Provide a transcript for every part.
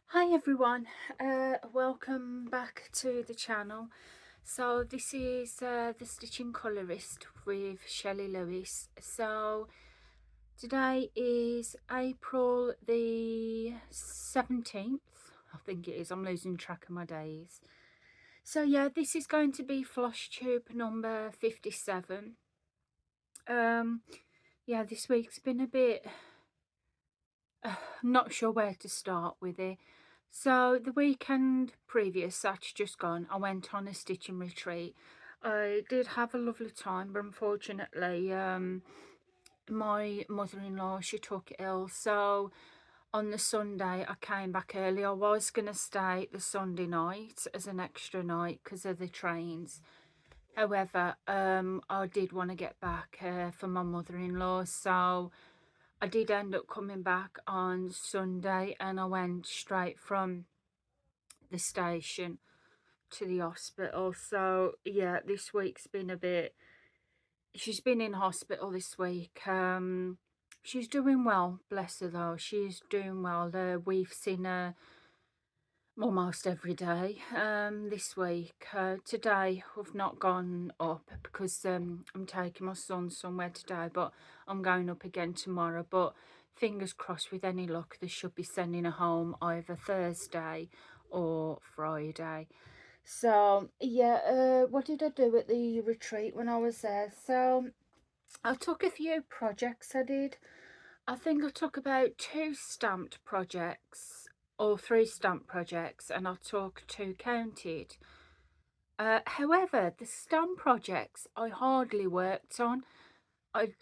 Hi everyone, welcome back to the channel. So this is the Stitching Colourist with Shelley Lewis. So today is April the 17th, I think it is. I'm losing track of my days. So yeah, this is going to be Floss Tube number 57. Yeah, this week's been a bit not sure where to start with it. So the weekend previous, that's just gone, I went on a stitching retreat. I did have a lovely time, but unfortunately, my mother-in-law, she took ill. So on the Sunday, I came back early. I was going to stay the Sunday night as an extra night because of the trains. However, I did want to get back for my mother-in-law, so I did end up coming back on Sunday, and I went straight from the station to the hospital. So yeah, this week's been a bit, she's been in hospital this week. She's doing well, bless her though. She's doing well. We've seen her almost every day this week. Today we've not gone up because I'm taking my son somewhere today, but I'm going up again tomorrow. But fingers crossed, with any luck, they should be sending her home either Thursday or Friday. So yeah, what did I do at the retreat when I was there? So I took a few projects. I think I took about 2 stamped projects or 3 stamp projects, and I took 2 counted. However, the stamp projects I hardly worked on.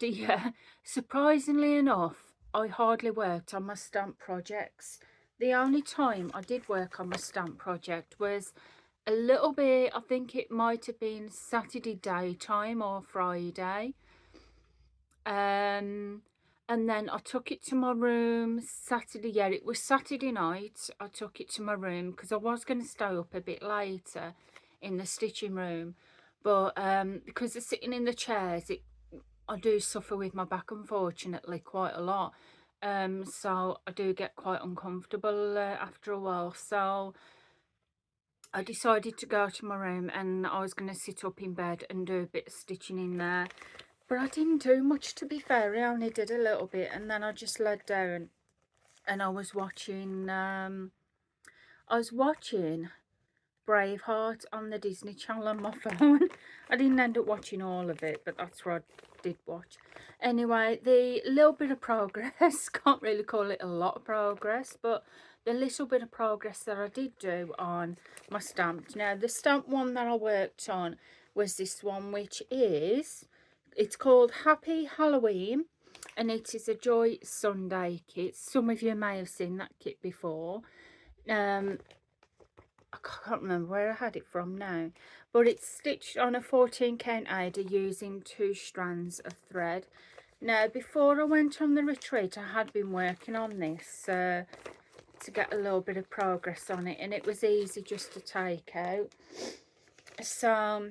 Yeah, surprisingly enough, I hardly worked on my stamp projects. The only time I did work on my stamp project was a little bit, I think it might have been Saturday daytime or Friday. And then I took it to my room Saturday. Yeah, it was Saturday night. I took it to my room because I was going to stay up a bit later in the stitching room, but because of sitting in the chairs, I do suffer with my back, unfortunately, quite a lot. So I do get quite uncomfortable after a while. So I decided to go to my room, and I was going to sit up in bed and do a bit of stitching in there. But I didn't do much, to be fair. I only did a little bit, and then I just laid down and I was watching Braveheart on the Disney Channel on my phone. I didn't end up watching all of it, but that's what I did watch. Anyway, the little bit of progress, can't really call it a lot of progress, but the little bit of progress that I did do on my stamp. Now, the stamp one that I worked on was this one, which is, it's called Happy Halloween, and it is a Joy Sunday kit. Some of you may have seen that kit before. I can't remember where I had it from now, but it's stitched on a 14 count Aida using 2 strands of thread. Now, before I went on the retreat, I had been working on this to get a little bit of progress on it, and it was easy just to take out. So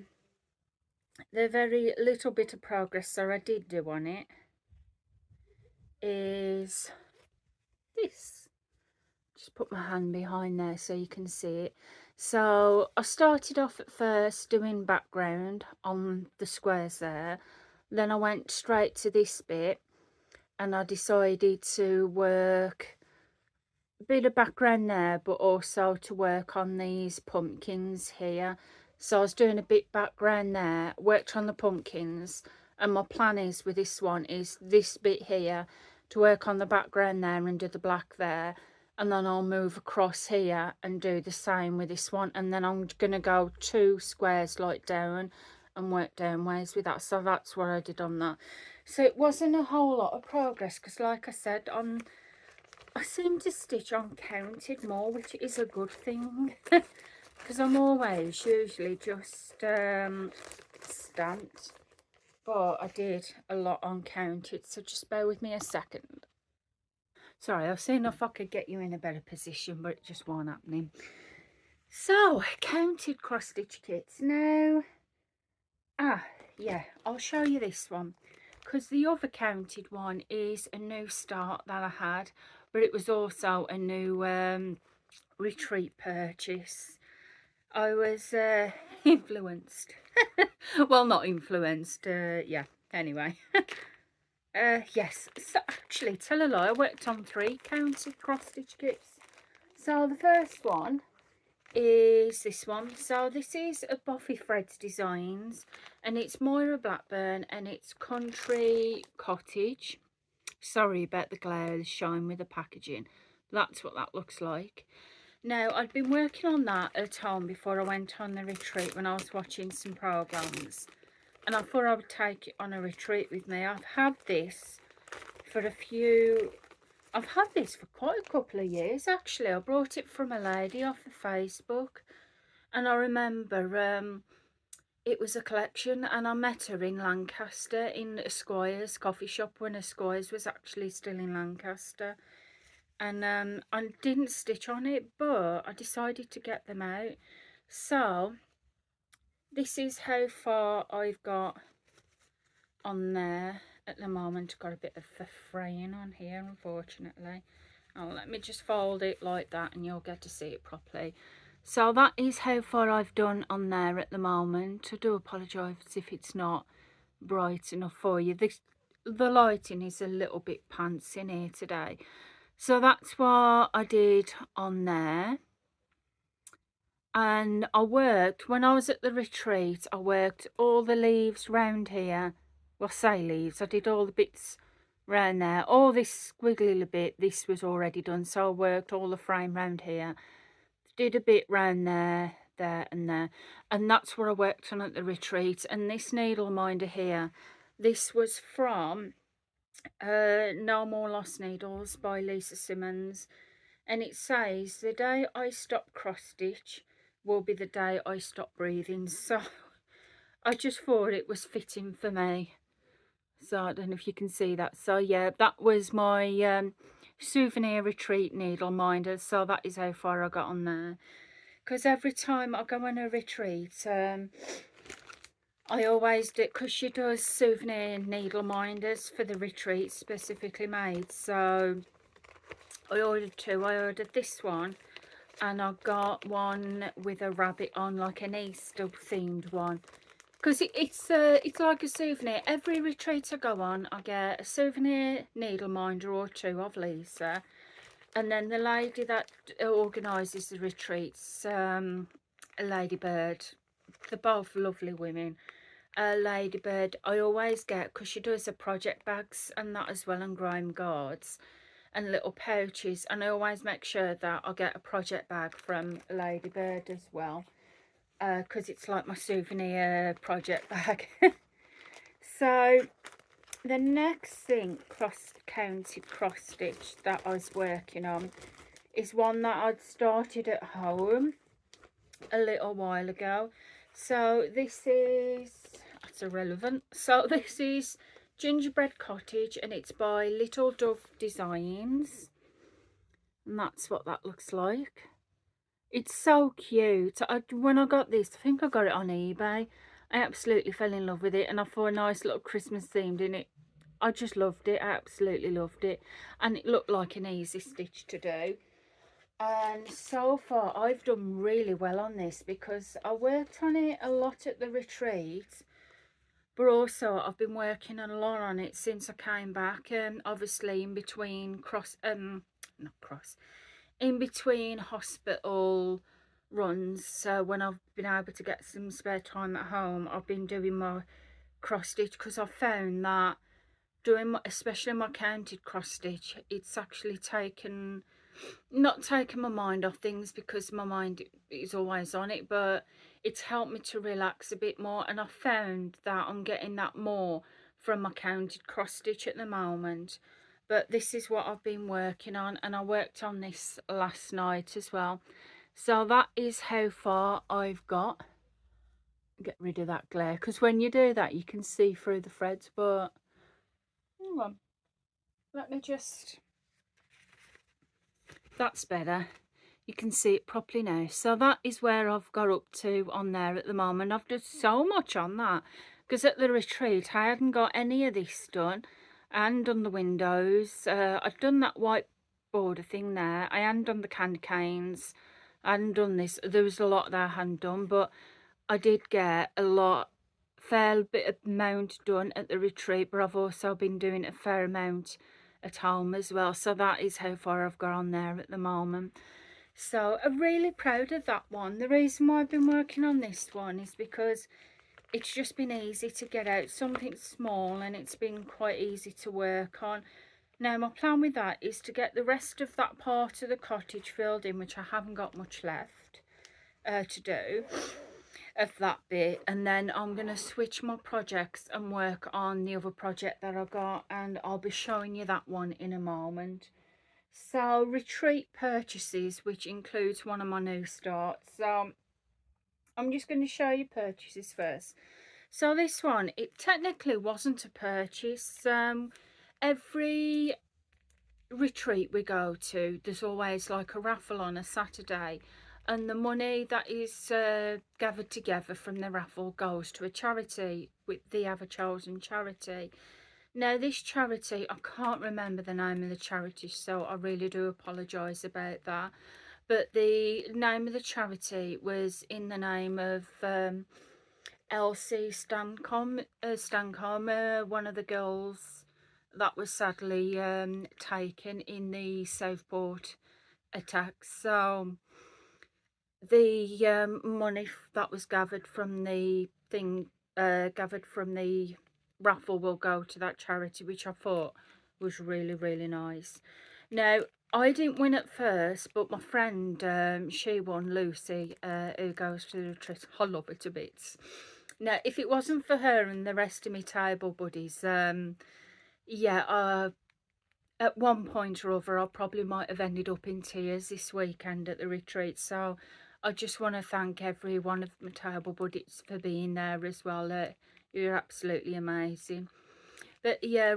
the very little bit of progress that I did do on it is this. Just put my hand behind there so you can see it. So I started off at first doing background on the squares there. Then I went straight to this bit, and I decided to work a bit of background there, but also to work on these pumpkins here. So I was doing a bit background there, worked on the pumpkins, and my plan is with this one is this bit here to work on the background there and do the black there, and then I'll move across here and do the same with this one, and then I'm gonna go 2 squares like down and work downwards with that. So that's what I did on that. So it wasn't a whole lot of progress because, like I said, I seem to stitch uncounted more, which is a good thing because I'm always usually just stamped, but I did a lot uncounted, so just bear with me a second. Sorry, I was seeing if I could get you in a better position, but it just wasn't happening. So, counted cross stitch kits. Now, yeah, I'll show you this one because the other counted one is a new start that I had, but it was also a new retreat purchase. I was influenced. Well, not influenced, yeah, anyway. Yes, so actually, tell a lie, I worked on 3 counted cross-stitch kits. So the first one is this one. So this is a Buffy Threads Designs, and it's Moira Blackburn, and it's Country Cottage. Sorry about the glare, the shine with the packaging. That's what that looks like. Now, I'd been working on that at home before I went on the retreat when I was watching some programs. And I thought I would take it on a retreat with me. I've had this for quite a couple of years, actually. I brought it from a lady off of Facebook. And I remember it was a collection, and I met her in Lancaster in a Squires coffee shop when a Squires was actually still in Lancaster. And I didn't stitch on it, but I decided to get them out. So this is how far I've got on there at the moment. Got a bit of a fraying on here, unfortunately. Oh, let me just fold it like that and you'll get to see it properly. So that is how far I've done on there at the moment. I do apologise if it's not bright enough for you. The lighting is a little bit pants in here today. So that's what I did on there. And I worked, when I was at the retreat, I worked all the leaves round here. Well, say leaves, I did all the bits round there. All this squiggly little bit, this was already done. So I worked all the frame round here. Did a bit round there, there and there. And that's what I worked on at the retreat. And this needle minder here, this was from No More Lost Needles by Lisa Simmons. And it says, the day I stop cross stitch will be the day I stop breathing. So I just thought it was fitting for me. So I don't know if you can see that. So yeah, that was my souvenir retreat needle minder. So that is how far I got on there. Because every time I go on a retreat, I always do, because she does souvenir needle minders for the retreat specifically made. So I ordered 2. I ordered this one, and I got one with a rabbit on, like an Easter themed one. Because it's like a souvenir. Every retreat I go on, I get a souvenir needle minder or 2 of Lisa. And then the lady that organises the retreats, a Ladybird, they're both lovely women. Ladybird, I always get, because she does the project bags and that as well, and grime guards and little pouches. And I always make sure that I get a project bag from Ladybird as well, because it's like my souvenir project bag. So the next thing, counted cross stitch that I was working on is one that I'd started at home a little while ago. So this is, that's irrelevant. So this is Gingerbread Cottage, and it's by Little Dove Designs. And that's what that looks like. It's so cute. When I got this, I think I got it on eBay. I absolutely fell in love with it, and I thought a nice little Christmas themed in it. I just loved it. I absolutely loved it. And it looked like an easy stitch to do. And so far, I've done really well on this because I worked on it a lot at the retreat. But also, I've been working a lot on it since I came back. Obviously, in between in between hospital runs. So when I've been able to get some spare time at home, I've been doing my cross stitch, because I've found that doing especially my counted cross stitch, it's actually not taken my mind off things, because my mind is always on it, but it's helped me to relax a bit more. And I found that I'm getting that more from my counted cross stitch at the moment. But this is what I've been working on, and I worked on this last night as well. So that is how far I've got. Get rid of that glare, because when you do that you can see through the threads. But hang on, let me just, that's better. You can see it properly now. So that is where I've got up to on there at the moment. I've done so much on that, because at the retreat I hadn't got any of this done. And on the windows, I've done that white border thing there. I hadn't done the candy canes. I hadn't done this. There was a lot that I hadn't done, but I did get a lot, fair bit of amount done at the retreat, but I've also been doing a fair amount at home as well. So that is how far I've got on there at the moment. So I'm really proud of that one. The reason why I've been working on this one is because it's just been easy to get out something small, and it's been quite easy to work on. Now my plan with that is to get the rest of that part of the cottage filled in, which I haven't got much left to do of that bit, and then I'm going to switch my projects and work on the other project that I got, and I'll be showing you that one in a moment. So retreat purchases, which includes one of my new starts. So I'm just going to show you purchases first. So this one, it technically wasn't a purchase. Every retreat we go to, there's always like a raffle on a Saturday, and the money that is gathered together from the raffle goes to a charity with the Ever Chosen charity. Now this charity, I can't remember the name of the charity, so I really do apologise about that, but the name of the charity was in the name of Elsie Stancombe, one of the girls that was sadly taken in the Southport attacks. So the money that was gathered from the raffle will go to that charity, which I thought was really, really nice. Now, I didn't win at first, but my friend, she won, Lucy, who goes to the trip. I love her to bits. Now, if it wasn't for her and the rest of my table buddies, yeah, at one point or other, I probably might have ended up in tears this weekend at the retreat. So I just want to thank every one of my table buddies for being there as well. You're absolutely amazing. But yeah,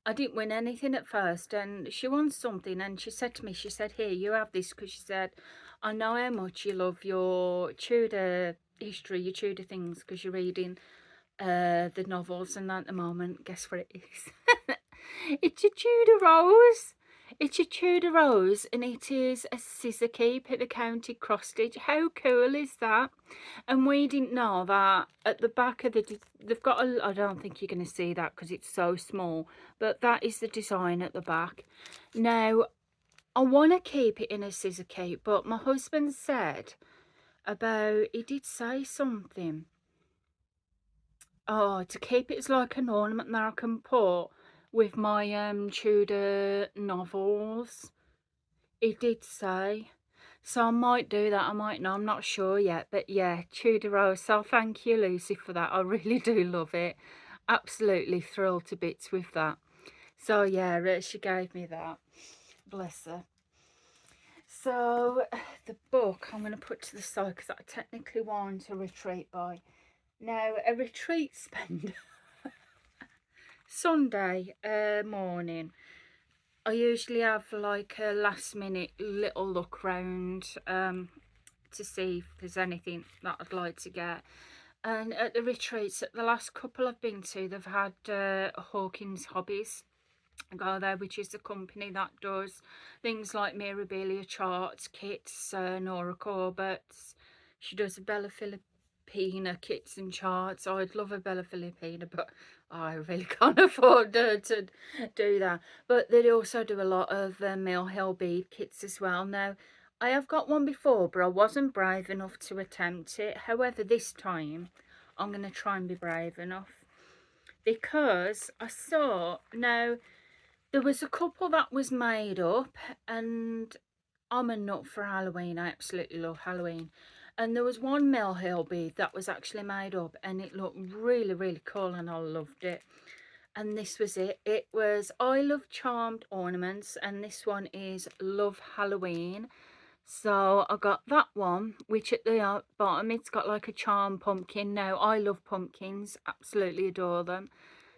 I didn't win anything at first, and she won something, and she said to me, she said, here, you have this, because she said, I know how much you love your Tudor history, your Tudor things, because you're reading the novels, and at the moment, guess what it is? It's a Tudor rose. It's a Tudor rose, and it is a scissor keep at the county cross stitch. How cool is that? And we didn't know that at the back of they've got a, I don't think you're going to see that because it's so small, but that is the design at the back. Now, I want to keep it in a scissor keep, but my husband said about, he did say something. Oh, to keep it as like an ornament that I can put with my Tudor novels. He did say. So I might do that, I might not, I'm not sure yet. But yeah, Tudor Rose. So thank you, Lucy, for that. I really do love it. Absolutely thrilled to bits with that. So yeah, she gave me that. Bless her. So the book I'm going to put to the side because I technically want a retreat by. Now, a retreat spend Sunday morning. I usually have like a last minute little look round to see if there's anything that I'd like to get. And at the retreats, at the last couple I've been to, they've had Hawkins Hobbies go there, which is the company that does things like Mirabilia charts, kits, Nora Corbett's. She does a Bella Filipina kits and charts. I'd love a Bella Filipina, but I really can't afford to do that. But they also do a lot of Mill Hill bead kits as well. Now, I have got one before, but I wasn't brave enough to attempt it. However, this time I'm going to try and be brave enough, because I saw, now there was a couple that was made up, and I'm a nut for Halloween. I absolutely love Halloween. And there was one Mill Hill bead that was actually made up, and it looked really, really cool, and I loved it. And this was it. It was I Love Charmed Ornaments, and this one is Love Halloween. So I got that one, which at the bottom, it's got like a charm pumpkin. Now, I love pumpkins, absolutely adore them.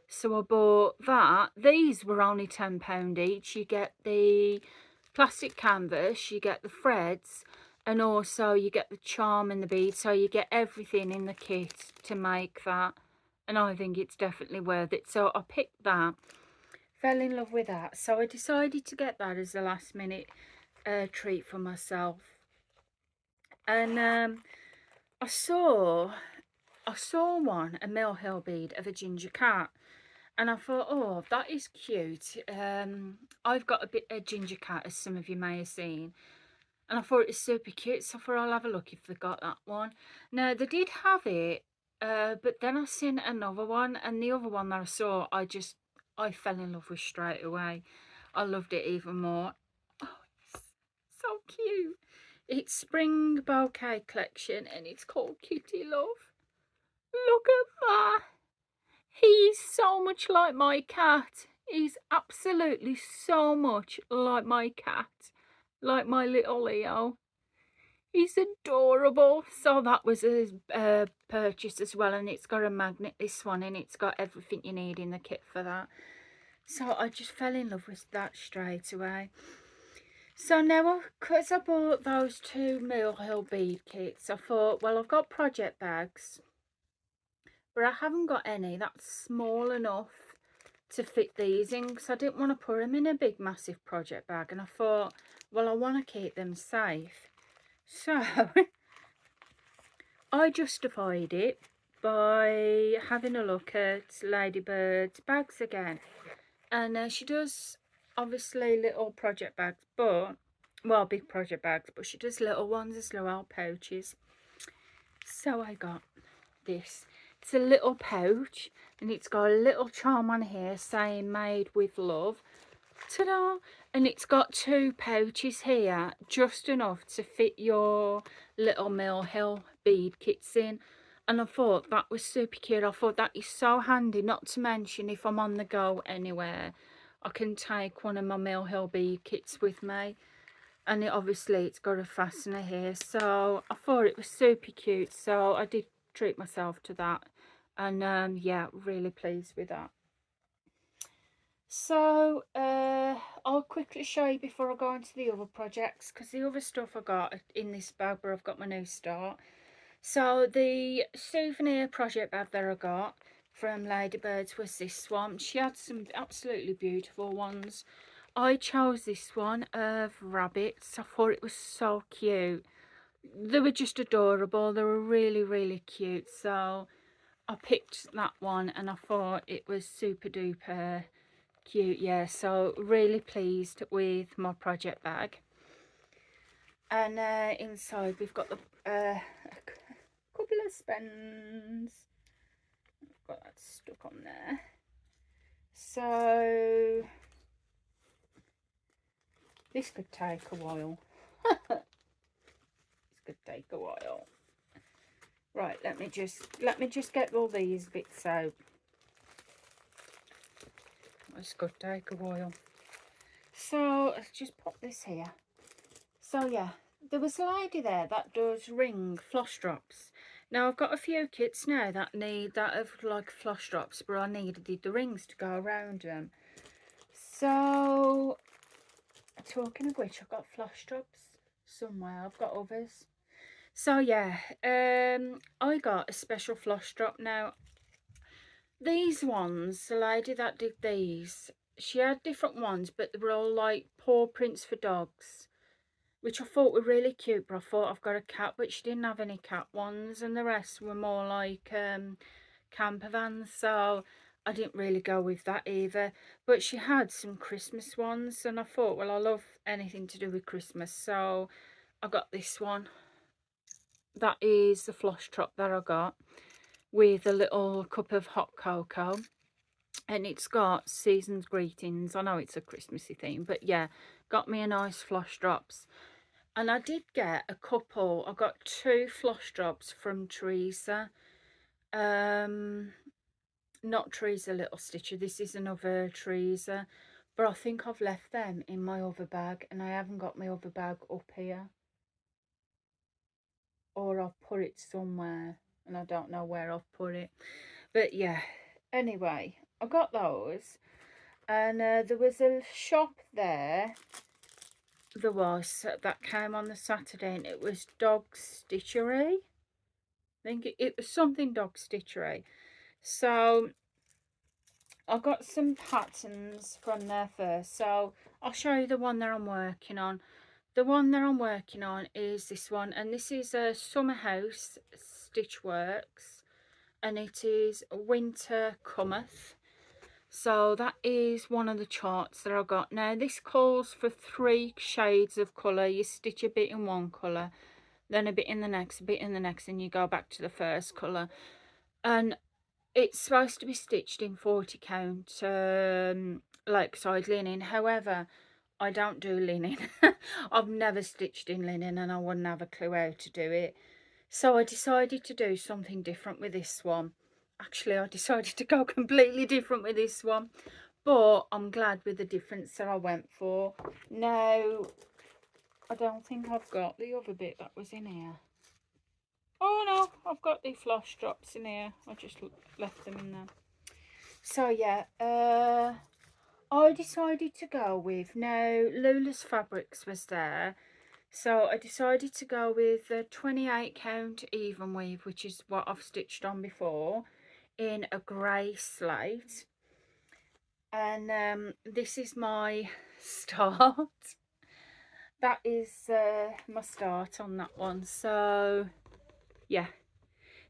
So I bought that. These were only £10 each. You get the plastic canvas, you get the threads, and also you get the charm and the beads. So you get everything in the kit to make that. And I think it's definitely worth it. So I picked that, fell in love with that. So I decided to get that as a last minute treat for myself. And I saw I saw one, a Mill Hill bead of a ginger cat, and I thought, oh, that is cute. I've got a ginger cat, as some of you may have seen, and I thought it was super cute. So I thought I'll have a look if they got that one. Now they did have it, but then I seen another one, and the other one that I saw, I fell in love with straight away. I loved it even more. Oh, it's so cute. It's Spring Bouquet Collection, and it's called Kitty Love. Look at that. He's so much like my cat. He's absolutely so much like my cat. Like my little Leo. He's adorable. So that was a purchase as well, and it's got a magnet, this one, and it's got everything you need in the kit for that. So I just fell in love with that straight away. So now, because I bought those two Mill Hill bead kits, I thought, well, I've got project bags, but I haven't got any that's small enough to fit these in, because I didn't want to put them in a big massive project bag, and I thought, well, I want to keep them safe. So I justified it by having a look at Ladybird's bags again, and she does obviously little project bags, but well, big project bags, but she does little ones as little pouches. So I got this. It's a little pouch, and it's got a little charm on here saying made with love. Ta-da! And it's got two pouches here, just enough to fit your little Mill Hill bead kits in. And I thought that was super cute. I thought that is so handy, not to mention if I'm on the go anywhere, I can take one of my Mill Hill bead kits with me. And obviously it's got a fastener here, so I thought it was super cute, so I did treat myself to that. And yeah, really pleased with that. So I'll quickly show you before I go on to the other projects, because the other stuff I got in this bag where I've got my new start. So the souvenir project bag that I got from Ladybirds was this one. She had some absolutely beautiful ones. I chose this one of rabbits. I thought it was so cute. They were just adorable. They were really, really cute. So I picked that one, and I thought it was super duper cute. Yeah, so really pleased with my project bag. And inside we've got the a couple of spends. Got that stuck on there. So this could take a while. This could take a while. Right, let me just get all these bits out. This could take a while. So let's just pop this here. So yeah, there was a lady there that does ring floss drops. Now I've got a few kits now that have like floss drops, but I needed the rings to go around them. So talking of which, I've got floss drops somewhere. I've got others. So yeah, I got a special floss drop. Now these ones, the lady that did these, she had different ones, but they were all like paw prints for dogs, which I thought were really cute. But I thought, I've got a cat, but she didn't have any cat ones, and the rest were more like camper vans, so I didn't really go with that either. But she had some Christmas ones, and I thought, well, I love anything to do with Christmas, so I got this one. That is the floss drop that I got, with a little cup of hot cocoa, and it's got season's greetings. I know it's a Christmassy theme, but yeah, got me a nice floss drops. And I did get a couple. I got two floss drops from Teresa. Not Teresa Little Stitcher, this is another Teresa, but I think I've left them in my other bag, and I haven't got my other bag up here, or I've put it somewhere and I don't know where I've put it. But yeah, anyway, I got those, and there was a shop there, that came on the Saturday, and it was Dog Stitchery. I think it was something Dog Stitchery. So I got some patterns from there first. So I'll show you the one that I'm working on. the one that I'm working on is this one, and this is a Summer House Stitch Works, and it is Winter Cometh. So that is one of the charts that I got. Now this calls for 3 shades of colour. You stitch a bit in one colour, then a bit in the next, a bit in the next, and you go back to the first colour. And it's supposed to be stitched in 40 count, like side linen. However, I don't do linen. I've never stitched in linen, and I wouldn't have a clue how to do it. So I decided to do something different with this one. Actually, I decided to go completely different with this one, but I'm glad with the difference that I went for. Now, I don't think I've got the other bit that was in here. Oh no, I've got the floss drops in here. I just left them in there. So yeah, I decided to go with, now Lula's Fabrics was there, so I decided to go with the 28 count even weave, which is what I've stitched on before, in a grey slate. And this is my start. That is my start on that one. So yeah,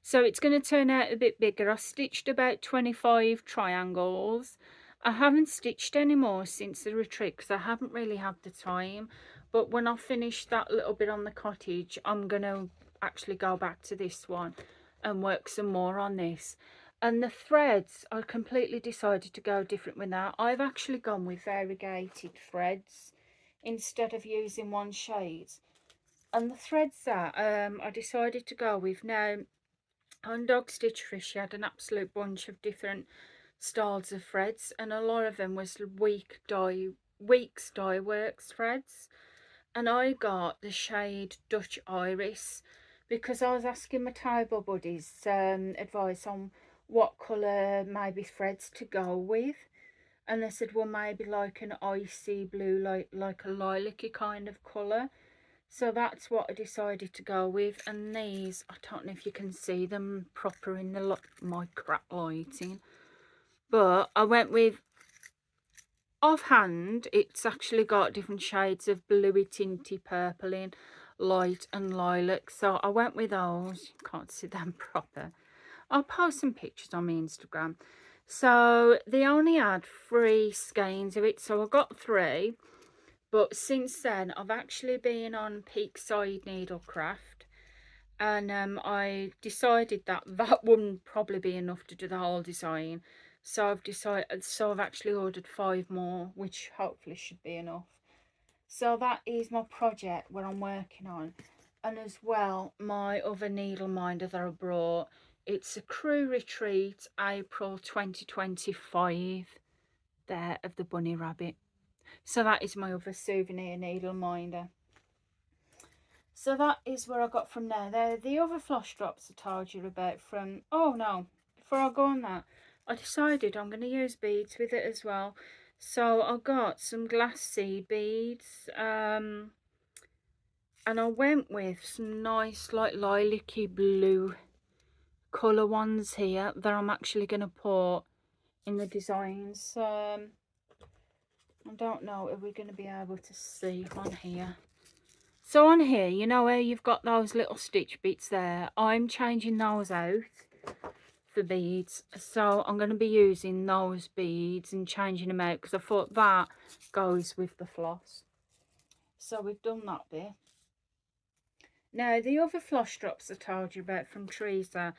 so it's going to turn out a bit bigger. I stitched about 25 triangles. I haven't stitched any more since the retreat because I haven't really had the time, but when I finish that little bit on the cottage, I'm going to actually go back to this one and work some more on this. And the threads, I completely decided to go different with that. I've actually gone with variegated threads instead of using one shade. And the threads that I decided to go with, now on Dog Stitch Fish, she had an absolute bunch of different styles of threads, and a lot of them was Weeks Dye Works threads. And I got the shade Dutch Iris because I was asking my table buddies advice on what colour maybe threads to go with, and they said, well, maybe like an icy blue, like a lilac-y kind of colour. So that's what I decided to go with. And these, I don't know if you can see them proper in the my crap lighting, but I went with, offhand, it's actually got different shades of bluey tinty purple in, light and lilac. So I went with those. You can't see them proper. I'll post some pictures on my Instagram. So they only had 3 skeins of it, so I got 3. But since then, I've actually been on Peakside Needlecraft, and I decided that that wouldn't probably be enough to do the whole design. So I've actually ordered 5 more, which hopefully should be enough. So that is my project what I'm working on. And as well, my other needle minder that I brought, it's a Crew Retreat April 2025 there of the bunny rabbit. So that is my other souvenir needle minder. So that is where I got from there. They're the other floss drops I told you about from, oh no, before I go on that, I decided I'm going to use beads with it as well. So I got some glass seed beads, and I went with some nice like lilac-y blue colour ones here that I'm actually going to put in the designs. I don't know if we're going to be able to see on here. So on here, you know where you've got those little stitch bits there, I'm changing those out for beads. So I'm going to be using those beads and changing them out because I thought that goes with the floss. So we've done that bit. Now the other floss drops I told you about from Teresa,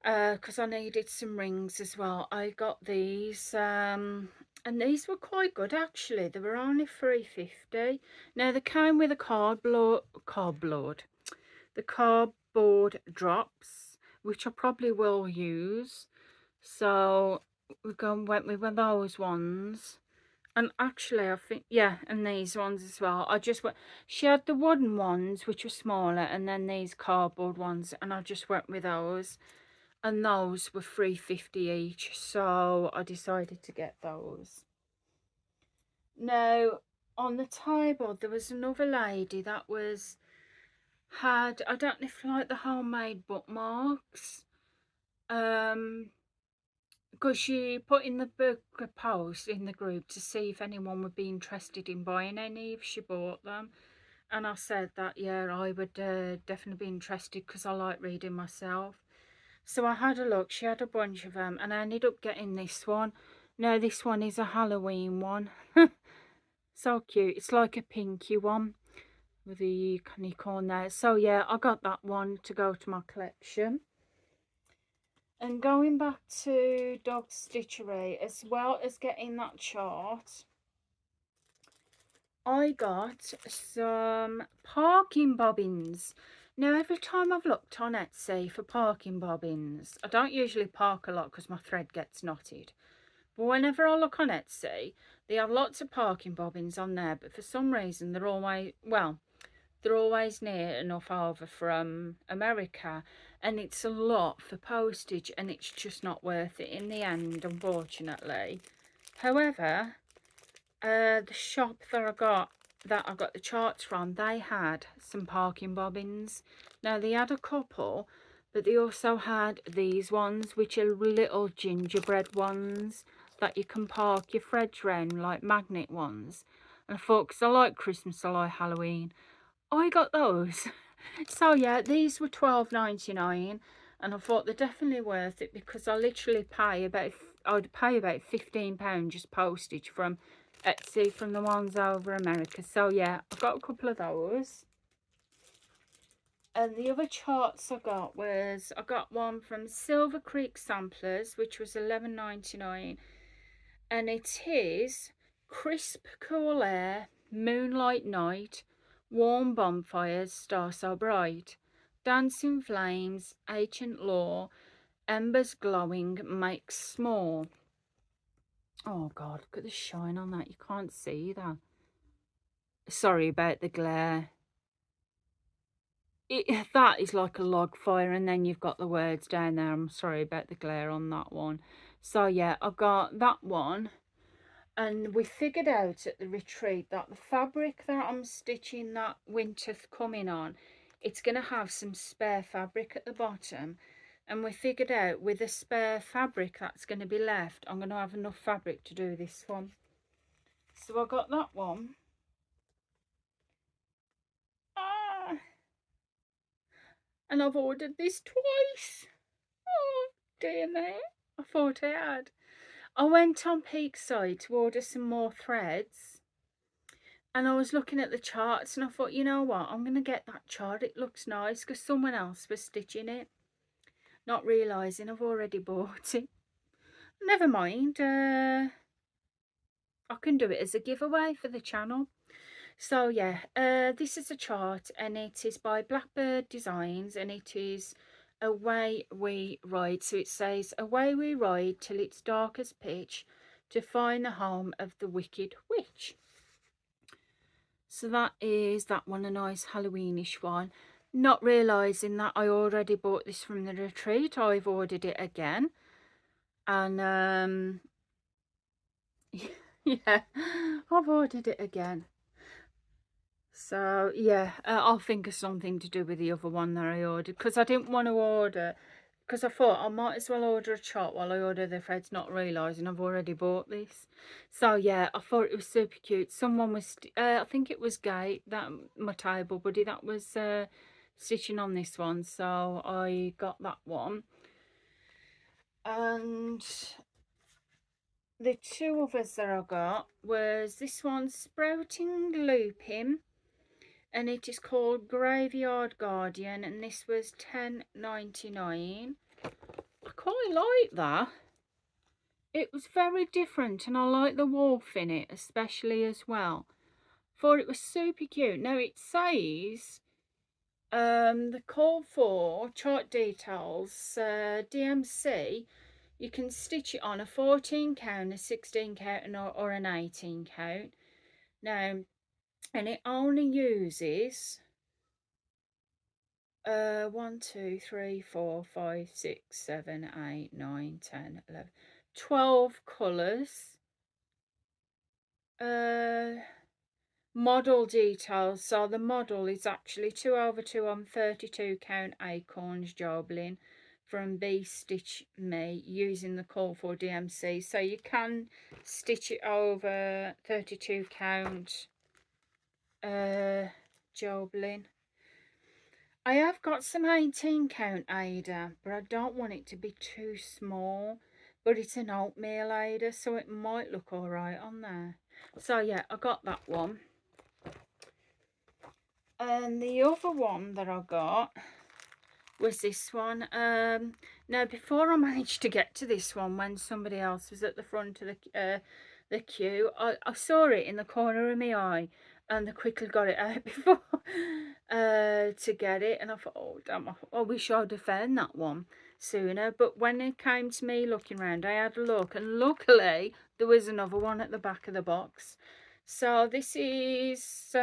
because I needed some rings as well, I got these, and these were quite good actually. They were only $3.50. Now they came with a cardboard drops, which I probably will use. So we went with one of those ones. And actually, I think, yeah, and these ones as well. I just went, she had the wooden ones, which were smaller, and then these cardboard ones, and I just went with those. And those were $3.50 each, so I decided to get those. Now, on the table, there was another lady that had, I don't know if you like the homemade bookmarks, because she put in the book post in the group to see if anyone would be interested in buying any if she bought them. and I said that, yeah, I would definitely be interested because I like reading myself. So I had a look. She had a bunch of them, and I ended up getting this one. No, this one is a Halloween one. So cute. It's like a pinky one with the unicorn there. So yeah, I got that one to go to my collection. And going back to Dog Stitchery, as well as getting that chart, I got some parking bobbins. Now, every time I've looked on Etsy for parking bobbins, I don't usually park a lot because my thread gets knotted. But whenever I look on Etsy, they have lots of parking bobbins on there, but for some reason they're always, well, they're always near enough over from America, and it's a lot for postage, and it's just not worth it in the end, unfortunately. However, the shop that I got the charts from, they had some parking bobbins. Now they had a couple, but they also had these ones, which are little gingerbread ones that you can park your threads around, like magnet ones. And I thought, because I like Christmas, I like Halloween, I got those. So yeah, these were $12.99, and I thought they're definitely worth it because I literally pay about, I'd pay about £15 just postage from Etsy from the ones over America. So yeah, I got a couple of those. And the other charts I got was, I got one from Silver Creek Samplers, which was $11.99, and it is Crisp Cool Air, Moonlight Night, Warm Bonfires, Star So Bright, Dancing Flames, Ancient Law, Embers Glowing Makes Small. Oh God, look at the shine on that. You can't see that. Sorry about the glare. That is like a log fire, and then you've got the words down there. I'm sorry about the glare on that one. So yeah, I got that one. And we figured out at the retreat that the fabric that I'm stitching that winter coming on, it's going to have some spare fabric at the bottom. And we figured out with the spare fabric that's going to be left, I'm going to have enough fabric to do this one. So I got that one. Ah, and I've ordered this twice. Oh, dear me. I thought I had. I went on Peakside to order some more threads, and I was looking at the charts, and I thought, you know what, I'm going to get that chart. It looks nice, because someone else was stitching it. Not realising I've already bought it. Never mind. I can do it as a giveaway for the channel. So yeah, this is a chart, and it is by Blackbird Designs, and it is Away We Ride. So it says, away we ride till it's dark as pitch to find the home of the Wicked Witch. So that is that one, a nice Halloweenish one. Not realising that I already bought this from the retreat. I've ordered it again. And yeah, I've ordered it again. So yeah, I'll think of something to do with the other one that I ordered, because I didn't want to order, because I thought I might as well order a chart while I order the threads, not realising I've already bought this. So yeah, I thought it was super cute. Someone was, I think it was Gay, that my table buddy, that was stitching on this one. So I got that one. And the two others that I got was this one, Sprouting Looping, and it is called Graveyard Guardian, and this was $10.99. I quite like that. It was very different, and I like the wolf in it especially as well. Thought it was super cute. Now it says the call for chart details, DMC, you can stitch it on a 14 count, a 16 count, or an 18 count. Now, and it only uses 1, 2, 3, 4, 5, 6, 7, 8, 9, 10, 11, 12 colours. Model details. So the model is actually 2/2 on 32 count acorns joblin from B Stitch Me, using the call for DMC. So you can stitch it over 32 count Joblin. I have got some 18 count Ada, but I don't want it to be too small. But it's an oatmeal Ada, so it might look alright on there. So yeah, I got that one. And the other one that I got was this one. Now before I managed to get to this one, when somebody else was at the front of the queue, I saw it in the corner of my eye, and I quickly got it out before to get it. And I thought, oh damn, I wish I'd have found that one sooner. But when it came to me looking around, I had a look, and luckily there was another one at the back of the box. So this is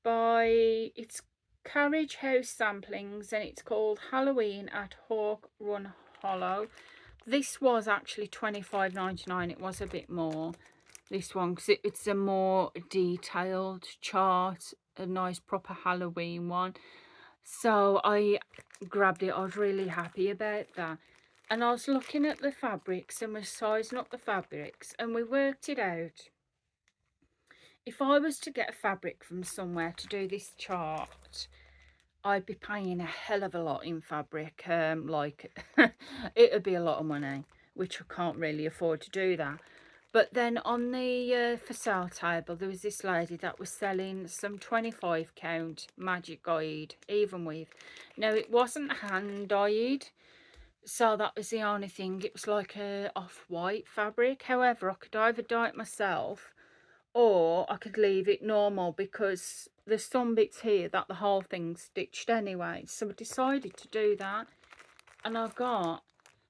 by, it's Carriage House Samplings, and it's called Halloween at Hawk Run Hollow. This was actually $25.99. It was a bit more, this one, because it's a more detailed chart, a nice proper Halloween one. So I grabbed it. I was really happy about that. And I was looking at the fabrics and was sizing up the fabrics, and we worked it out. If I was to get a fabric from somewhere to do this chart, I'd be paying a hell of a lot in fabric. Like, it would be a lot of money, which I can't really afford to do that. But then on the for sale table, there was this lady that was selling some 25 count Magic Guide, even weave. Now, it wasn't hand dyed, so that was the only thing. It was like a off-white fabric. However, I could either dye it myself, or I could leave it normal, because there's some bits here that the whole thing's stitched anyway. So I decided to do that, and I got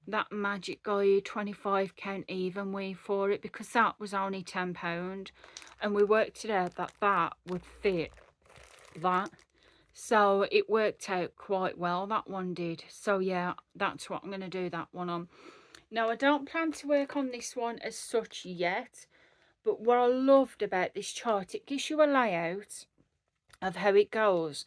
that Magic Guide 25 count even weave for it, because that was only £10, and we worked it out that that would fit that. So it worked out quite well, that one did. So yeah, that's what I'm going to do that one on. Now, I don't plan to work on this one as such yet, but what I loved about this chart, it gives you a layout of how it goes,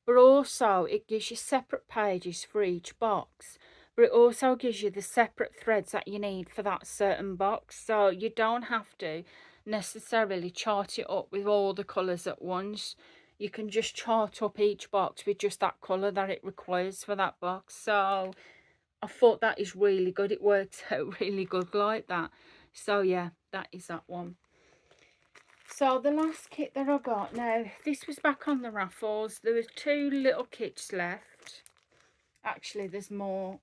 but also it gives you separate pages for each box, but it also gives you the separate threads that you need for that certain box, so you don't have to necessarily chart it up with all the colours at once. You can just chart up each box with just that colour that it requires for that box. So I thought that is really good. It works out really good like that. So yeah, that is that one. So the last kit that I got, now this was back on the raffles. There was 2 little kits left. Actually, there's more.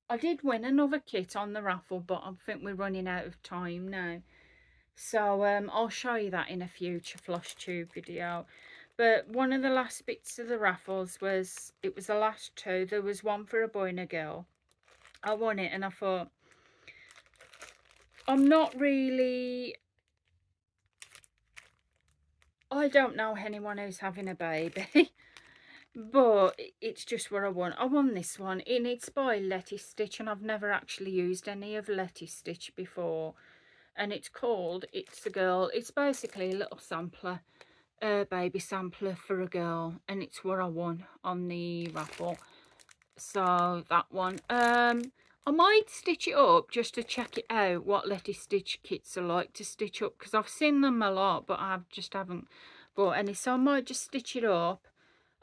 I did win another kit on the raffle, but I think we're running out of time now. So I'll show you that in a future Floss Tube video. But one of the last bits of the raffles was, it was the last 2. There was one for a boy and a girl. I won it, and I thought, I'm not really, I don't know anyone who's having a baby. But it's just what I want. I won this one, and it's by Letty Stitch, and I've never actually used any of Letty Stitch before. And it's called It's a Girl. It's basically a little sampler, a baby sampler for a girl, and it's what I won on the raffle. So that one. I might stitch it up just to check it out, what Letty Stitch kits are like to stitch up, because I've seen them a lot, but I just haven't bought any. So I might just stitch it up,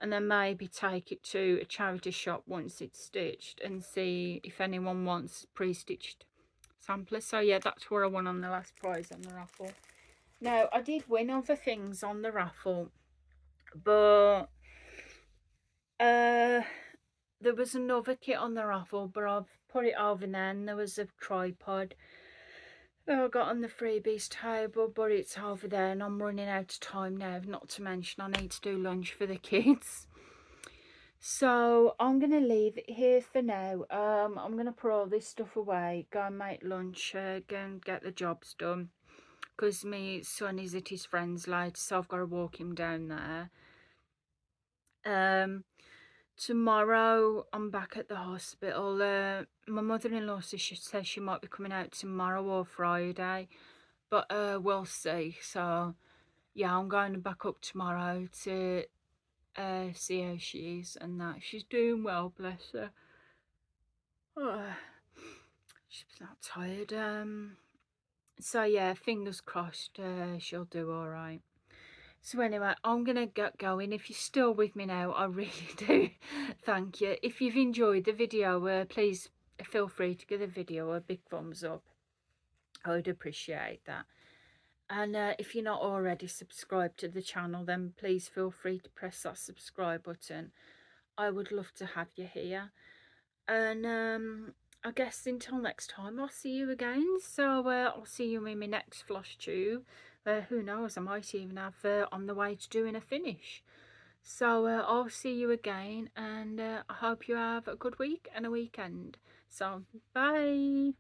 and then maybe take it to a charity shop once it's stitched, and see if anyone wants pre-stitched samplers. So yeah, that's where I won on the last prize on the raffle. Now, I did win other things on the raffle, but there was another kit on the raffle, but I've put it over there, and there was a tripod that I got on the freebies table, but it's over there, and I'm running out of time now, not to mention I need to do lunch for the kids. So I'm going to leave it here for now. I'm going to put all this stuff away, go and make lunch, go and get the jobs done, because my son is at his friend's later, so I've got to walk him down there. Tomorrow I'm back at the hospital. My mother-in-law says she might be coming out tomorrow or Friday, but we'll see. So yeah, I'm going back up tomorrow to see how she is, and that she's doing well, bless her. She's not tired. So yeah, fingers crossed she'll do all right. So anyway, I'm gonna get going. If you're still with me now, I really do thank you. If you've enjoyed the video, please feel free to give the video a big thumbs up. I would appreciate that. And if you're not already subscribed to the channel, then please feel free to press that subscribe button. I would love to have you here. And I guess until next time, I'll see you again. So I'll see you in my next floss tube. Who knows, I might even have on the way to doing a finish. So I'll see you again, and I hope you have a good week and a weekend. So bye.